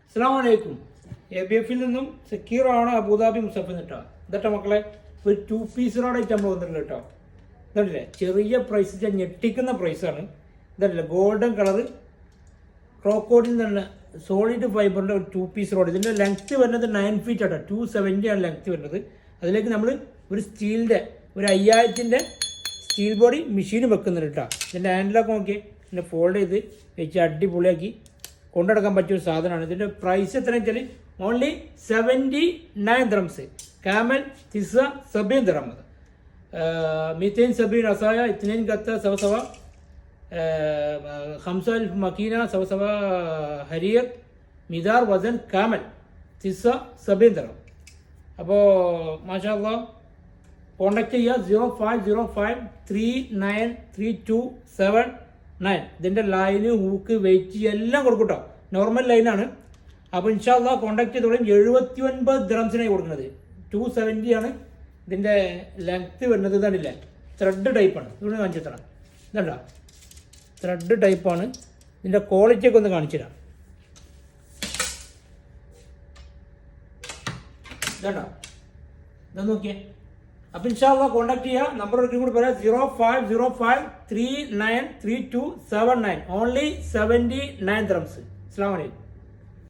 അസ്സലാമലൈക്കും. ABF നിന്നും സെക്യൂറാണ് Abu Dhabi മുസഫിൽ നിന്നിട്ടോ. ഇതട്ടെ മക്കളെ, ഒരു 2 പീസിനോടായിട്ട് നമ്മൾ വന്നിട്ടുണ്ട് കേട്ടോ. ഇതല്ലേ ചെറിയ പ്രൈസ്, ഞെട്ടിക്കുന്ന പ്രൈസാണ്. ഇതല്ലേ ഗോൾഡൻ കളറ് ക്രോക്കോഡിൽ തന്നെ സോളിഡ് ഫൈബറിൻ്റെ ഒരു 2 പീസ് റോഡ്. ഇതിൻ്റെ ലെങ്ത്ത് വരുന്നത് 9 ഫീറ്റ് ആട്ടോ. 270 ആണ് ലെങ്ത്ത് വരുന്നത്. അതിലേക്ക് നമ്മൾ ഒരു സ്റ്റീലിൻ്റെ ഒരു 5000-ൻ്റെ സ്റ്റീൽ ബോഡി മെഷീൻ വെക്കുന്നുണ്ട് കേട്ടോ. ഇതിൻ്റെ ഹാൻഡിലൊക്കെ നോക്കി ഇതിൻ്റെ ഫോൾഡ് ചെയ്ത് വെച്ച് അടിപൊളിയാക്കി കൊണ്ടുനടക്കാൻ പറ്റിയൊരു സാധനമാണ്. ഇതിൻ്റെ പ്രൈസ് എത്രയാണെന്ന് വെച്ചാൽ ഓൺലി 79 ദിറംസ്. കാമൽ തിസ 70 ദിറം. 270 അസായ 2 ഗത്ത സവസവ 5000 മക്കീന സവസവ ഹരിയർ മിദാർ വസൻ കാമൽ തിസ 70 ദിറം. അപ്പോൾ മാഷാ അല്ലാഹ് കോൺടാക്ട് ചെയ്യുക 0505393279. ഇതിൻ്റെ ലൈന് ഹൂക്ക് വെയിറ്റ് എല്ലാം കൊടുക്കും കേട്ടോ. നോർമൽ ലൈനാണ്. അപ്പോൾ ഇൻഷാ അല്ലാഹ് കോൺടാക്ട് ചെയ്തോളും. 79 ദിറംസിനായി കൊടുക്കുന്നത്. 270 ആണ് ഇതിൻ്റെ ലെങ്ത്ത് വരുന്നത്. ഇതാണില്ലേ ത്രെഡ് ടൈപ്പാണ്. ഇവിടെ കാണിച്ചു തരാം. ഇതണ്ട ത്രെഡ് ടൈപ്പാണ്. ഇതിൻ്റെ ക്വാളിറ്റിയൊക്കെ ഒന്ന് കാണിച്ചു തരാം. ഇതണ്ട ഇതൊന്ന് നോക്കിയേ. അപ്പോൾ ഇൻഷാ അല്ലാഹ് കോൺടാക്ട് ചെയ്യുക. നമ്പർ ഒരിക്കലും കൂടി പറയാം 0505393279. Only 79 dirhams. അസ്സലാമു അലൈക്കും.